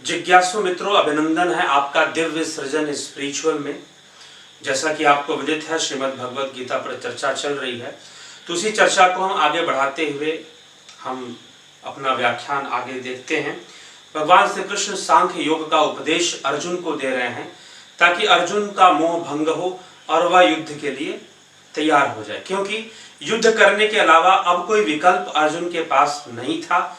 जिज्ञासु मित्रों, अभिनंदन है आपका दिव्य सृजन स्पिरिचुअल में। जैसा कि आपको विदित है, श्रीमद् भगवद गीता पर चर्चा चल रही है, तो उसी चर्चा को हम आगे बढ़ाते हुए हम अपना व्याख्यान आगे देखते हैं। भगवान श्री कृष्ण सांख्य योग का उपदेश अर्जुन को दे रहे हैं ताकि अर्जुन का मोह भंग हो और वह युद्ध के लिए तैयार हो जाए, क्योंकि युद्ध करने के अलावा अब कोई विकल्प अर्जुन के पास नहीं था।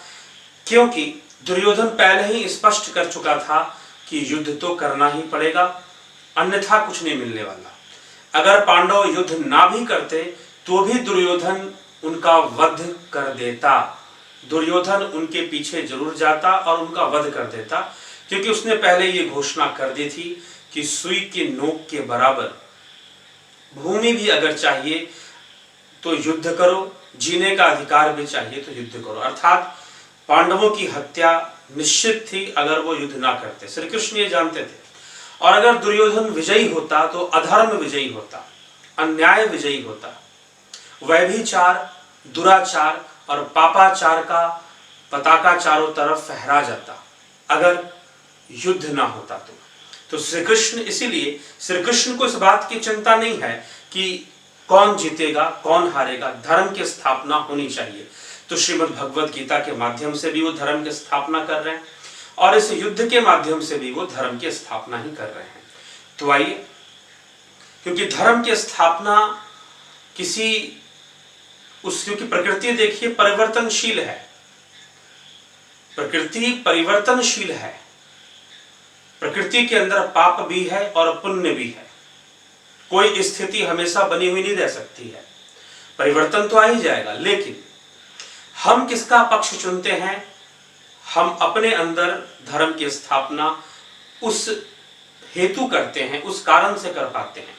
क्योंकि दुर्योधन पहले ही स्पष्ट कर चुका था कि युद्ध तो करना ही पड़ेगा, अन्यथा कुछ नहीं मिलने वाला। अगर पांडव युद्ध ना भी करते तो भी दुर्योधन उनका वध कर देता। दुर्योधन उनके पीछे जरूर जाता और उनका वध कर देता, क्योंकि उसने पहले ये घोषणा कर दी थी कि सुई की नोक के बराबर भूमि भी अगर चाहिए तो युद्ध करो, जीने का अधिकार भी चाहिए तो युद्ध करो। अर्थात पांडवों की हत्या निश्चित थी अगर वो युद्ध ना करते। श्री कृष्ण ये जानते थे। और अगर दुर्योधन विजयी होता तो अधर्म विजयी होता, अन्याय विजयी होता, वैभिचार, दुराचार और पापाचार का पताका चारों तरफ फहरा जाता अगर युद्ध ना होता तो श्री कृष्ण, इसीलिए श्री कृष्ण को इस बात की चिंता नहीं है कि कौन जीतेगा कौन हारेगा, धर्म की स्थापना होनी चाहिए। तो श्रीमद् भगवद गीता के माध्यम से भी वो धर्म की स्थापना कर रहे हैं और इस युद्ध के माध्यम से भी वो धर्म की स्थापना ही कर रहे हैं। तो आइए, क्योंकि धर्म की स्थापना क्योंकि प्रकृति देखिए परिवर्तनशील है, प्रकृति परिवर्तनशील है। प्रकृति के अंदर पाप भी है और पुण्य भी है। कोई स्थिति हमेशा बनी हुई नहीं रह सकती है, परिवर्तन तो आ ही जाएगा। लेकिन हम किसका पक्ष चुनते हैं? हम अपने अंदर धर्म की स्थापना उस हेतु करते हैं, उस कारण से कर पाते हैं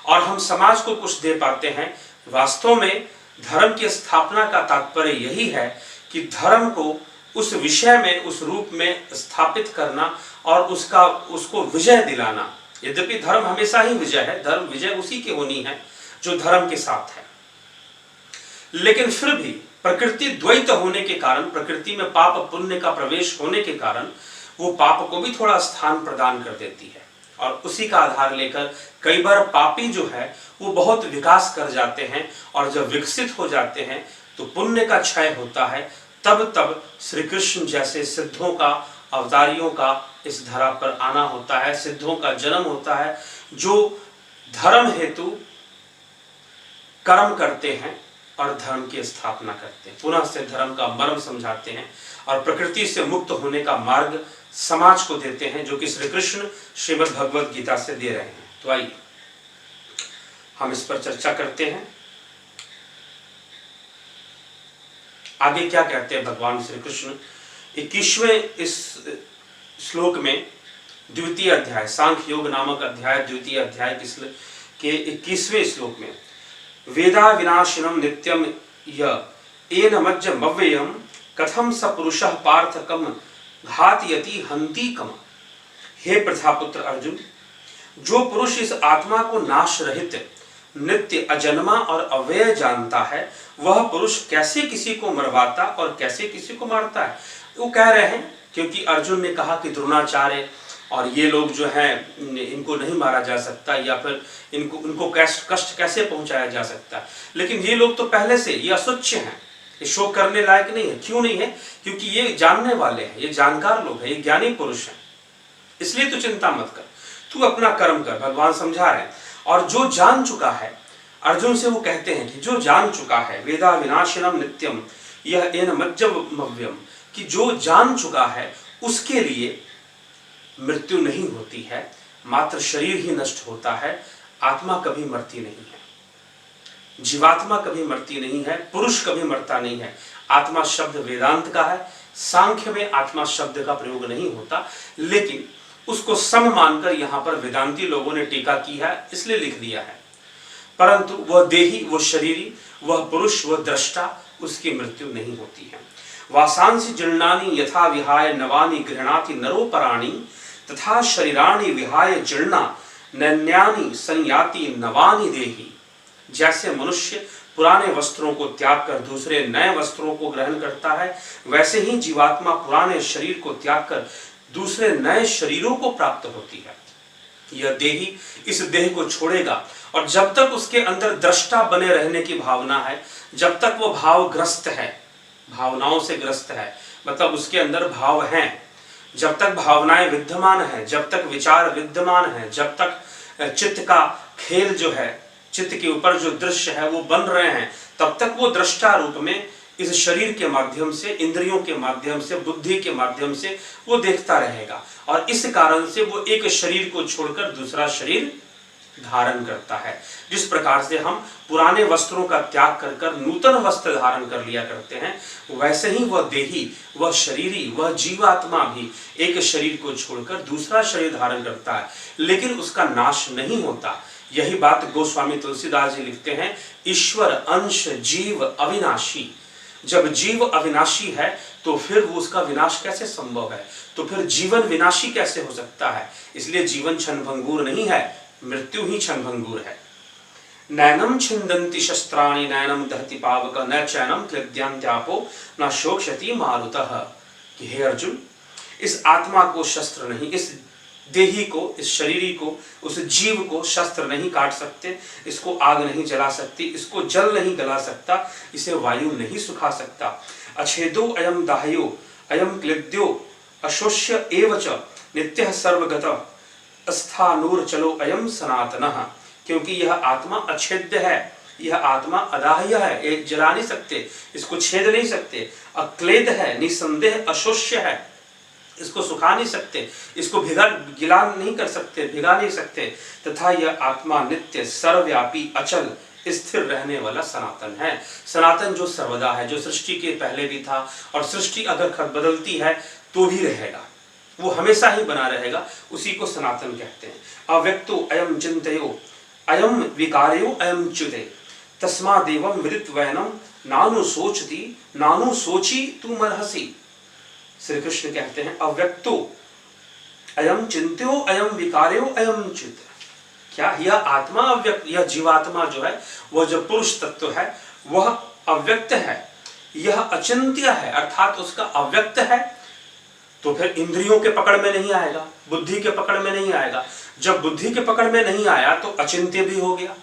और हम समाज को कुछ दे पाते हैं। वास्तव में धर्म की स्थापना का तात्पर्य यही है कि धर्म को उस विषय में, उस रूप में स्थापित करना और उसको विजय दिलाना। यद्यपि धर्म हमेशा ही विजय है, धर्म विजय उसी की होनी है जो धर्म के साथ है, लेकिन फिर भी प्रकृति द्वैत होने के कारण, प्रकृति में पाप पुण्य का प्रवेश होने के कारण वो पाप को भी थोड़ा स्थान प्रदान कर देती है और उसी का आधार लेकर कई बार पापी जो है वो बहुत विकास कर जाते हैं और जब विकसित हो जाते हैं तो पुण्य का क्षय होता है। तब श्री कृष्ण जैसे सिद्धों का, अवतारियों का इस धरा पर आना होता है, सिद्धों का जन्म होता है जो धर्म हेतु कर्म करते हैं और धर्म की स्थापना करते हैं, पुनः से धर्म का मर्म समझाते हैं और प्रकृति से मुक्त होने का मार्ग समाज को देते हैं, जो कि श्री कृष्ण श्रीमद् भगवद गीता से दे रहे हैं। तो आइए हम इस पर चर्चा करते हैं। आगे क्या कहते हैं भगवान श्री कृष्ण 21वें इस श्लोक में, द्वितीय अध्याय, सांख्य योग नामक अध्याय, द्वितीय अध्याय के 21वें श्लोक में, वेदा विनाशिनम नित्यम येन मज्जमव्ययम् कथम स पुरुषः पार्थकम घातयति हन्ति कम। हे प्रजापुत्र अर्जुन, जो पुरुष इस आत्मा को नाश रहित, नित्य, अजन्मा और अव्यय जानता है, वह पुरुष कैसे किसी को मरवाता और कैसे किसी को मारता है। वो कह रहे हैं क्योंकि अर्जुन ने कहा कि द्रोणाचार्य और ये लोग जो हैं इनको नहीं मारा जा सकता या फिर इनको कष्ट कैसे पहुंचाया जा सकता है, लेकिन ये लोग तो पहले से ये असुच्य हैं, ये शोक करने लायक नहीं है। क्यों नहीं है? क्योंकि ये जानने वाले हैं, ये जानकार लोग हैं, ये ज्ञानी पुरुष हैं। इसलिए तो चिंता मत कर, तू अपना कर्म कर, भगवान समझा रहे हैं। और जो जान चुका है, अर्जुन से वो कहते हैं कि जो जान चुका है, वेदा विनाशिनम नित्यम यह एन मज्जमव्यम, कि जो जान चुका है उसके लिए मृत्यु नहीं होती है, मात्र शरीर ही नष्ट होता है, आत्मा कभी मरती नहीं है, जीवात्मा कभी मरती नहीं है, पुरुष कभी मरता नहीं है। आत्मा शब्द वेदांत का है, सांख्य में आत्मा शब्द का प्रयोग नहीं होता, लेकिन उसको सम मानकर यहाँ पर वेदांती लोगों ने टीका की है, इसलिए लिख दिया है। परंतु वह देही, वह शरीरी, वह पुरुष, वह दृष्टा, उसकी मृत्यु नहीं होती है। वासांसि जीर्णानि यथा विहाय नवानि गृह्णाति नरोपराणि तथा शरीराणि विहाय जीर्णा नैन्यानि संयाति नवानि देहि। जैसे मनुष्य पुराने वस्त्रों को त्याग कर दूसरे नए वस्त्रों को ग्रहण करता है, वैसे ही जीवात्मा पुराने शरीर को त्याग कर दूसरे नए शरीरों को प्राप्त होती है। यह देही इस देह को छोड़ेगा और जब तक उसके अंदर दृष्टा बने रहने की भावना है, जब तक वो भावग्रस्त है, भावनाओं से ग्रस्त है, मतलब उसके अंदर भाव हैं, जब तक भावनाएं विद्यमान है, जब तक विचार विद्यमान है, जब तक चित्त का खेल जो है, चित्त के ऊपर जो दृश्य है वो बन रहे हैं, तब तक वो दृष्टा रूप में इस शरीर के माध्यम से, इंद्रियों के माध्यम से, बुद्धि के माध्यम से वो देखता रहेगा और इस कारण से वो एक शरीर को छोड़कर दूसरा शरीर धारण करता है। जिस प्रकार से हम पुराने वस्त्रों का त्याग कर कर नूतन वस्त्र धारण कर लिया करते हैं, वैसे ही वह देही, वह शरीरी, वह जीवात्मा भी एक शरीर को छोड़कर दूसरा शरीर धारण करता है, लेकिन उसका नाश नहीं होता। यही बात गोस्वामी तुलसीदास जी लिखते हैं, ईश्वर अंश जीव अविनाशी। जब जीव अविनाशी है तो फिर वो उसका विनाश कैसे संभव है, तो फिर जीवन विनाशी कैसे हो सकता है। इसलिए जीवन क्षणभंगुर नहीं है, मृत्यु ही क्षणभंगुर है। नैनम छिन्दन्ति शस्त्राणि नैनम दहति पावक न चैनम क्लिद्यांत्यापो न शोक्षति मारुतः। कि हे अर्जुन, इस आत्मा को शस्त्र नहीं, इस देही को, इस शरीरी को, उस जीव को शस्त्र नहीं काट सकते, इसको आग नहीं जला सकती, इसको जल नहीं गला सकता, इसे वायु नहीं सुखा सकता। अच्छेदो अयम दाह्यो अयम क्लिद्यो अशोष्य एव च नित्यः सर्वगतः स्थानूर चलो अयम सनातनः। क्योंकि यह आत्मा अछेद्य है, यह आत्मा अदाह्य है, ये जला नहीं सकते, इसको छेद नहीं सकते, अक्लेद है, निसंदेह अशोष्य है, इसको सुखा नहीं सकते, इसको गिला नहीं कर सकते, भिगा नहीं सकते, तथा यह आत्मा नित्य सर्वव्यापी अचल स्थिर रहने वाला सनातन है। सनातन जो सर्वदा है, जो सृष्टि के पहले भी था और सृष्टि अगर बदलती है तो भी रहेगा, वो हमेशा ही बना रहेगा, उसी को सनातन कहते हैं। अव्यक्तो अयम चिंतयो अयम विकार्यो अयम च्युते तस्मादेवं विदित्वैनं नानु सोचती नानु सोची तू मरहसी। श्री कृष्ण कहते हैं अव्यक्तो अयम चिंत्यो अयम विकार्यो अयम च्युत। क्या यह आत्मा अव्यक्त, यह जीवात्मा जो है, वह जो पुरुष तत्व है वह अव्यक्त है, यह अचिंत्य है, अर्थात उसका अव्यक्त है, तो फिर इंद्रियों के पकड़ में नहीं आएगा, बुद्धि के पकड़ में नहीं आएगा। जब बुद्धि के पकड़ में नहीं आया तो अचिंत्य भी हो गया,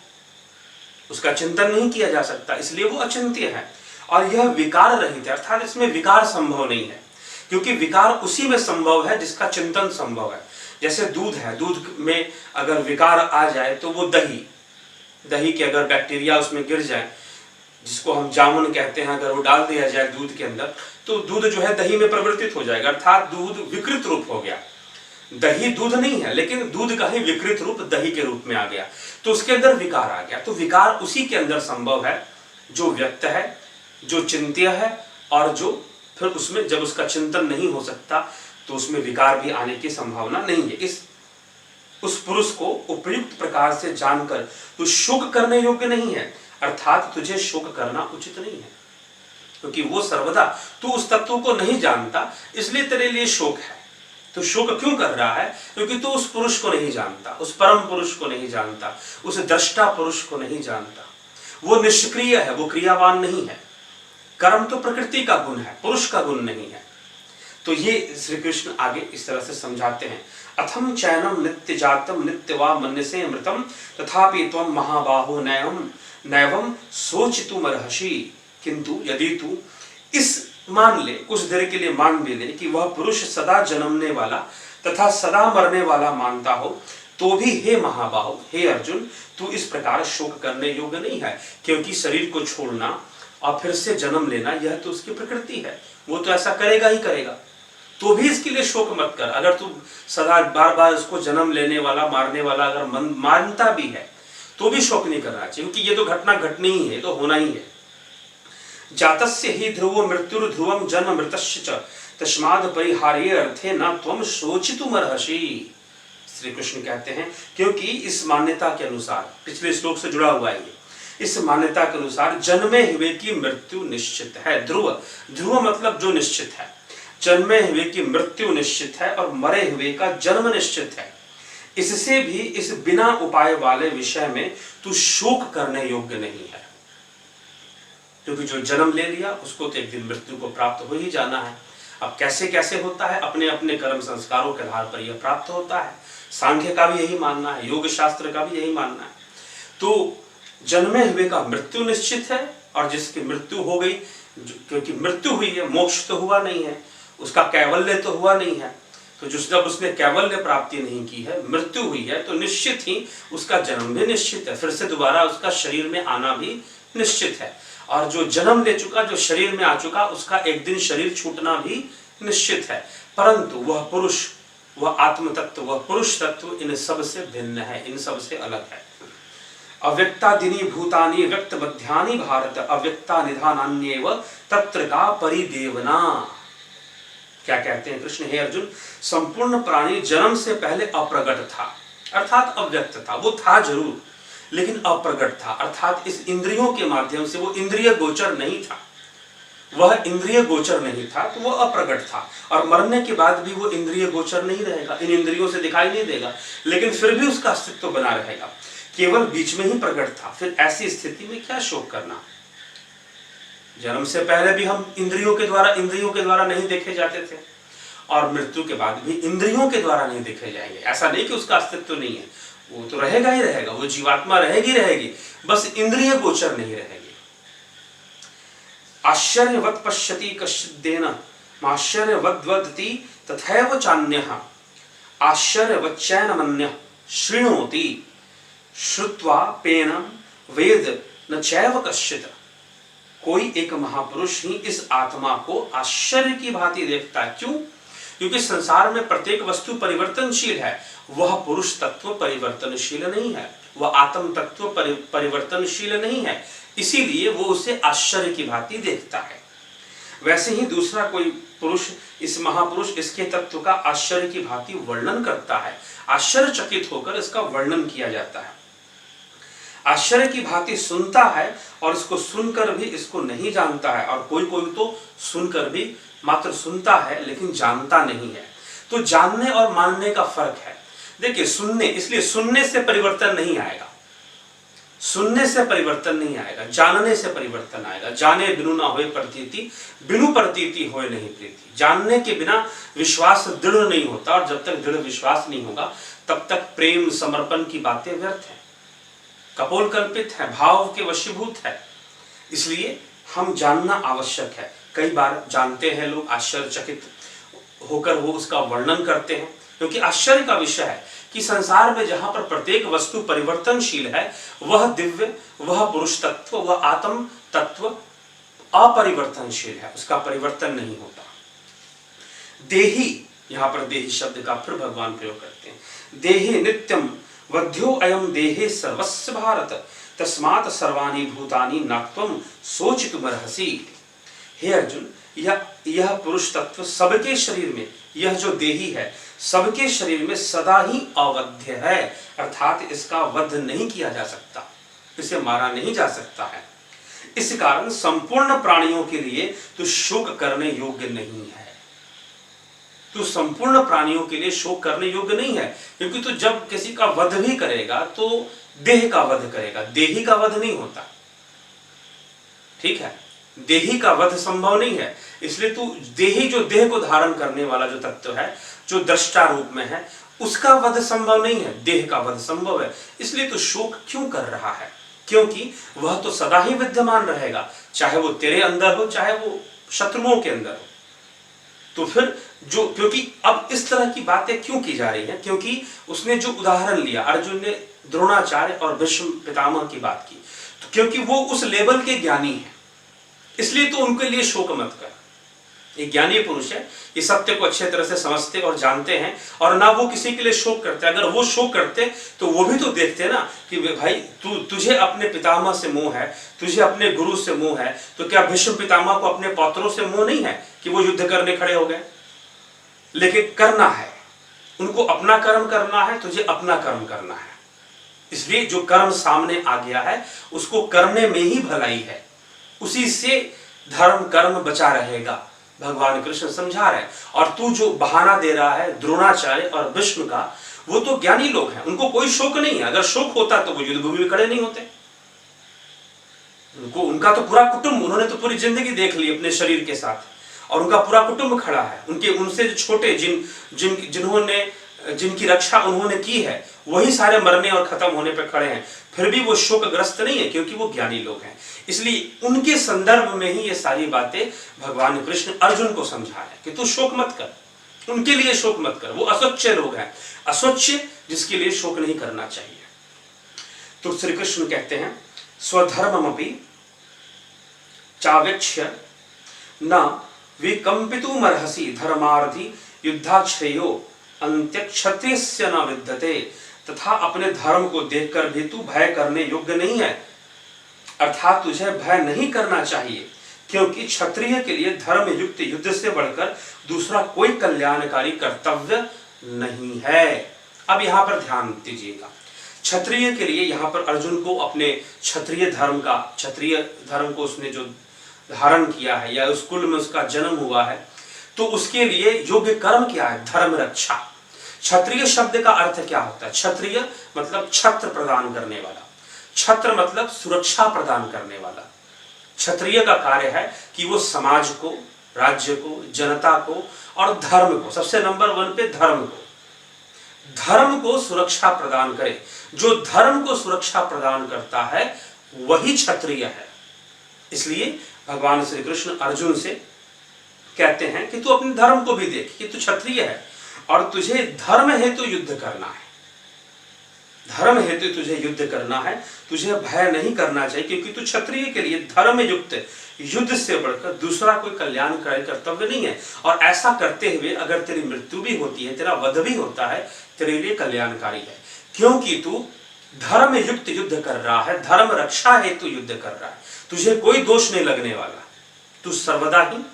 उसका चिंतन नहीं किया जा सकता, इसलिए वो अचिंत्य है। और यह विकार रहित है, अर्थात इसमें विकार संभव नहीं है, क्योंकि विकार उसी में संभव है जिसका चिंतन संभव है। जैसे दूध है, दूध में अगर विकार आ जाए तो वो दही के अगर बैक्टीरिया उसमें गिर जाए, जिसको हम जामुन कहते हैं, अगर वो डाल दिया जाए दूध के अंदर तो दूध जो है दही में परिवर्तित हो जाएगा, अर्थात दूध विकृत रूप हो गया। दही दूध नहीं है, लेकिन दूध का ही विकृत रूप दही के रूप में आ गया, तो उसके अंदर विकार आ गया। तो विकार उसी के अंदर संभव है जो व्यक्त है, जो चिंत्य है, और जो फिर उसमें जब उसका चिंतन नहीं हो सकता तो उसमें विकार भी आने की संभावना नहीं है। उस पुरुष को उपयुक्त प्रकार से जानकर तू शोक करने योग्य नहीं है, अर्थात तुझे शोक करना उचित नहीं है, क्योंकि वो सर्वदा, तू उस तत्व को नहीं जानता, इसलिए तेरे लिए शोक है। तो शोक क्यों कर रहा है? क्योंकि तू उस पुरुष को नहीं जानता, उस परम पुरुष को नहीं जानता, उस दृष्टा पुरुष को नहीं जानता। वो निष्क्रिय है, वो क्रियावान नहीं है। कर्म तो प्रकृति का गुण है, पुरुष का गुण नहीं है। तो ये श्री कृष्ण आगे इस तरह से समझाते हैं। अथम चैनम नित्य जातम नित्य वा मन्यसे अमृतम तथापि त्वं महाबाहो नैवम सोचितुमर्हसि। किंतु यदि तू इस मान ले, कुछ देर के लिए मान भी ले कि वह पुरुष सदा जन्मने वाला तथा सदा मरने वाला मानता हो, तो भी हे महाबाहो, हे अर्जुन, तू इस प्रकार शोक करने योग्य नहीं है, क्योंकि शरीर को छोड़ना और फिर से जन्म लेना यह तो उसकी प्रकृति है, वो तो ऐसा करेगा ही करेगा। तो भी इसके लिए शोक मत कर। अगर तू सदा बार बार उसको जन्म लेने वाला, मारने वाला अगर मानता भी है तो भी शोक नहीं करना चाहिए, क्योंकि ये तो घटना घटनी ही है, तो होना ही है। जातस्य ही ध्रुवो मृत्युर ध्रुवम जन्म मृतस्य च तस्माद् परिहार्ये अर्थे न त्वं शोचितुमर्हसि। श्री कृष्ण कहते हैं क्योंकि इस मान्यता के अनुसार, पिछले श्लोक से जुड़ा हुआ है ये, इस मान्यता के अनुसार जन्मे हुए की मृत्यु निश्चित है। ध्रुव मतलब जो निश्चित है, जन्मे हुए की मृत्यु निश्चित है और मरे हुए का जन्म निश्चित है। इससे भी इस बिना उपाय वाले विषय में तू शोक करने योग्य नहीं है, क्योंकि जो जन्म ले लिया उसको तो एक दिन मृत्यु को प्राप्त हो ही जाना है। अब कैसे कैसे होता है, अपने अपने कर्म संस्कारों के आधार पर यह प्राप्त होता है। सांख्य का भी यही मानना है, योग शास्त्र का भी यही मानना है। तो जन्मे हुए का मृत्यु निश्चित है, और जिसकी मृत्यु हो गई, क्योंकि मृत्यु हुई है, मोक्ष तो हुआ नहीं है, उसका कैवल्य तो हुआ नहीं है, तो जब उसने कैवल्य प्राप्ति नहीं की है, मृत्यु हुई है, तो निश्चित ही उसका जन्म भी निश्चित है, फिर से दोबारा उसका शरीर में आना भी निश्चित है। और जो जन्म ले चुका, जो शरीर में आ चुका, उसका एक दिन शरीर छूटना भी निश्चित है। परंतु वह पुरुष, वह आत्म तत्व, वह पुरुष तत्व इन सब से भिन्न है, इन सब से अलग है। अव्यक्तादीनि भूतानि व्यक्त बध्यानि भारत अव्यक्ता निधानान्येव तत्र का परिदेवना। क्या कहते हैं कृष्ण, हे अर्जुन, संपूर्ण प्राणी जन्म से पहले अप्रगट था, अर्थात अव्यक्त था। वो था जरूर, लेकिन अप्रगट था, अर्थात इस इंद्रियों के माध्यम से वो इंद्रिय गोचर नहीं था, वह इंद्रिय गोचर नहीं था, तो वह अप्रगट था। और मरने के बाद भी वो इंद्रिय गोचर नहीं रहेगा, इन इंद्रियों से दिखाई नहीं देगा, लेकिन फिर भी उसका अस्तित्व बना रहेगा, केवल बीच में ही प्रकट था। फिर ऐसी स्थिति में क्या शोक करना। जन्म से पहले भी हम इंद्रियों के द्वारा नहीं देखे जाते थे, और मृत्यु के बाद भी इंद्रियों के द्वारा नहीं देखे जाएंगे। ऐसा नहीं कि उसका अस्तित्व नहीं है, वो तो रहेगा ही रहेगा, वो जीवात्मा रहेगी, बस इंद्रिय गोचर नहीं रहेगी। आश्चर्यवत् पश्यति कश्चिदेन माश्चर्यवद् वदति तथैव चान्यः आश्चर्यवच्चैनमन्यः शृणोति श्रुत्वा पेनं वेद न चैव कश्चित्। कोई एक महापुरुष ही इस आत्मा को आश्चर्य की भांति देखता है। क्यों? क्योंकि संसार में प्रत्येक वस्तु परिवर्तनशील है, वह पुरुष तत्व परिवर्तनशील नहीं है, वह आत्म तत्व परिवर्तनशील नहीं है, इसीलिए वो उसे आश्चर्य की भांति देखता है। वैसे ही दूसरा कोई पुरुष, इस महापुरुष, इसके तत्व का आश्चर्य की भांति वर्णन करता है, आश्चर्यचकित होकर इसका वर्णन किया जाता है। आश्चर्य की भांति सुनता है, और इसको सुनकर भी इसको नहीं जानता है, और कोई कोई तो सुनकर भी मात्र सुनता है लेकिन जानता नहीं है। तो जानने और मानने का फर्क है। देखिए, सुनने, इसलिए सुनने से परिवर्तन नहीं आएगा, सुनने से परिवर्तन नहीं आएगा, जानने से परिवर्तन आएगा। जाने बिनु ना होए प्रतीति, बिनु प्रतीति होए नहीं प्रीति। जानने के बिना विश्वास दृढ़ नहीं होता, और जब तक दृढ़ विश्वास नहीं होगा तब तक प्रेम समर्पण की बातें व्यर्थ है, कपोल कल्पित है, भाव के वशीभूत है। इसलिए हम जानना आवश्यक है। कई बार जानते हैं लोग, आश्चर्यचकित होकर वो उसका वर्णन करते हैं, क्योंकि आश्चर्य का विषय है कि संसार में जहां पर प्रत्येक वस्तु परिवर्तनशील है, वह दिव्य, वह पुरुष तत्व, वह आत्म तत्व अपरिवर्तनशील है, उसका परिवर्तन नहीं होता। देही, यहां पर देही शब्द का फिर भगवान प्रयोग करते हैं। देहे नित्यम वध्यो अयम देहे सर्वस्य भारत तस्मात् सर्वाणि भूतानि नात्वं सोचितुमर्हसि। हे अर्जुन, यह पुरुष तत्व सबके शरीर में, यह जो देही है सबके शरीर में सदा ही अवध्य है, अर्थात इसका वध नहीं किया जा सकता, इसे मारा नहीं जा सकता है। इस कारण संपूर्ण प्राणियों के लिए तो शोक करने योग्य नहीं है, तो संपूर्ण प्राणियों के लिए शोक करने योग्य नहीं है। क्योंकि तो जब किसी का वध भी करेगा तो देह का वध करेगा, देही का वध नहीं होता, ठीक है, देही का वध संभव नहीं है। इसलिए तो देही, जो देह को धारण करने वाला जो तत्व है, जो दृष्टा रूप में है, उसका वध संभव नहीं है, देह का वध संभव है। इसलिए तो शोक क्यों कर रहा है? क्योंकि वह तो सदा ही विद्यमान रहेगा, चाहे वो तेरे अंदर हो, चाहे वो शत्रुओं के अंदर हो। तो फिर जो, क्योंकि अब इस तरह की बातें क्यों की जा रही हैं? क्योंकि उसने जो उदाहरण लिया, अर्जुन ने द्रोणाचार्य और भीष्म पितामह की बात की, तो क्योंकि वो उस लेवल के ज्ञानी हैं, इसलिए तो उनके लिए शोक मत कर। एक ज्ञानी पुरुष है, ये सत्य को अच्छे तरह से समझते और जानते हैं, और ना वो किसी के लिए शोक करते। अगर वो शोक करते तो वो भी तो देखते ना कि भाई तुझे अपने पितामह से मोह है, तुझे अपने गुरु से मोह है, तो क्या भीष्म पितामह को अपने पौत्रों से मोह नहीं है कि वो युद्ध करने खड़े हो गए? लेकिन करना है, उनको अपना कर्म करना है, तुझे अपना कर्म करना है। इसलिए जो कर्म सामने आ गया है उसको करने में ही भलाई है, उसी से धर्म कर्म बचा रहेगा, भगवान कृष्ण समझा रहे हैं। और तू जो बहाना दे रहा है द्रोणाचार्य और भीष्म का, वो तो ज्ञानी लोग हैं, उनको कोई शोक नहीं है। अगर शोक होता तो वो युद्ध भूमि में खड़े नहीं होते। उनका तो पूरा कुटुंब, उन्होंने तो पूरी जिंदगी देख ली अपने शरीर के साथ, और उनका पूरा कुटुंब खड़ा है, उनके उनसे जो छोटे जिनकी रक्षा उन्होंने की है वही सारे मरने और खत्म होने पर खड़े हैं, फिर भी वो शोकग्रस्त नहीं है क्योंकि वो ज्ञानी लोग हैं। इसलिए उनके संदर्भ में ही ये सारी बातें भगवान कृष्ण अर्जुन को समझा है कि तू शोक मत कर, उनके लिए शोक मत कर, वो असुच्च लोग हैं, असुच्च जिसके लिए शोक नहीं करना चाहिए। तो श्री कृष्ण कहते हैं स्वधर्ममपि चावेक्ष्य न विकंपितुमर्हसि धर्मार्थी युद्धाश्रेयो अंत्यक्षत्रियस्य न विद्यते, तथा अपने धर्म को देखकर भी तू भय करने योग्य नहीं है, अर्थात तुझे भय नहीं करना चाहिए, क्योंकि क्षत्रिय के लिए धर्म युक्त युद्ध से बढ़कर दूसरा कोई कल्याणकारी कर्तव्य नहीं है। अब यहाँ पर ध्यान दीजिएगा, क्षत्रिय के लिए यहाँ पर अर्जुन को अपने क्षत्रिय धर्म को उसने जो धारण किया है या उस कुल में उसका जन्म हुआ है, तो उसके लिए योग्य कर्म क्या है? धर्म रक्षा। क्षत्रिय शब्द का अर्थ क्या होता है? क्षत्रिय मतलब छत्र प्रदान करने वाला, छत्र मतलब सुरक्षा प्रदान करने वाला। क्षत्रिय का कार्य है कि वो समाज को, राज्य को, जनता को और धर्म को, सबसे नंबर 1 पे धर्म को सुरक्षा प्रदान करे। जो धर्म को सुरक्षा प्रदान करता है वही क्षत्रिय है। इसलिए भगवान श्री कृष्ण अर्जुन से कहते हैं कि तू अपने धर्म को भी देख कि तू क्षत्रिय है और तुझे धर्म हेतु युद्ध करना है, धर्म हेतु तुझे युद्ध करना है, तुझे भय नहीं करना चाहिए, क्योंकि तू क्षत्रिय के लिए धर्म युक्त युद्ध से बढ़कर दूसरा कोई कल्याणकारी कर्तव्य नहीं है। और ऐसा करते हुए अगर तेरी मृत्यु भी होती है, तेरा वध भी होता है, तेरे लिए कल्याणकारी है, क्योंकि तू धर्म युक्त युद्ध कर रहा है, धर्म रक्षा हेतु युद्ध कर रहा है, तुझे कोई दोष नहीं लगने वाला। तू सर्वदा ही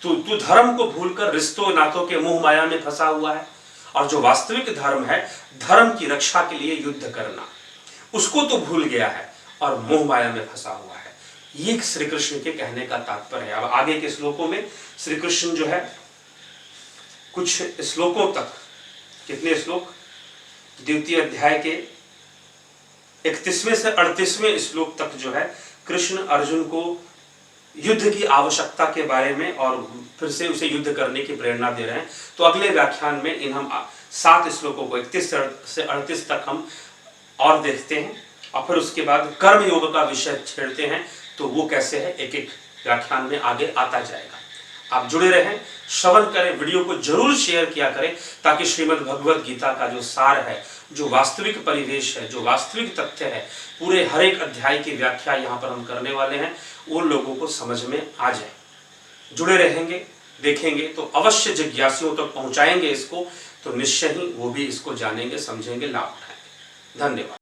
तू धर्म को भूलकर रिश्तों नातों के मोह माया में फंसा हुआ है, और जो वास्तविक धर्म है, धर्म की रक्षा के लिए युद्ध करना, उसको तो भूल गया है और मोह माया में फंसा हुआ है। ये श्री कृष्ण के कहने का तात्पर्य है। अब आगे के श्लोकों में श्री कृष्ण जो है कुछ श्लोकों तक, कितने श्लोक, द्वितीय अध्याय के 31वें से 38वें श्लोक तक जो है कृष्ण अर्जुन को युद्ध की आवश्यकता के बारे में और फिर से उसे युद्ध करने की प्रेरणा दे रहे हैं। तो अगले व्याख्यान में इन हम 7 श्लोकों को 31 से 38 तक हम और देखते हैं, और फिर उसके बाद कर्म योग का विषय छेड़ते हैं। तो वो कैसे है, एक एक व्याख्यान में आगे आता जाएगा। आप जुड़े रहें, श्रवण करें, वीडियो को जरूर शेयर किया करें, ताकि श्रीमद् भगवद गीता का जो सार है, जो वास्तविक परिवेश है, जो वास्तविक तथ्य है, पूरे हर एक अध्याय की व्याख्या यहाँ पर हम करने वाले हैं, उन लोगों को समझ में आ जाए। जुड़े रहेंगे, देखेंगे तो अवश्य जिज्ञासियों तक पहुँचाएंगे इसको, तो निश्चय ही वो भी इसको जानेंगे, समझेंगे, लाभ उठाएंगे। धन्यवाद।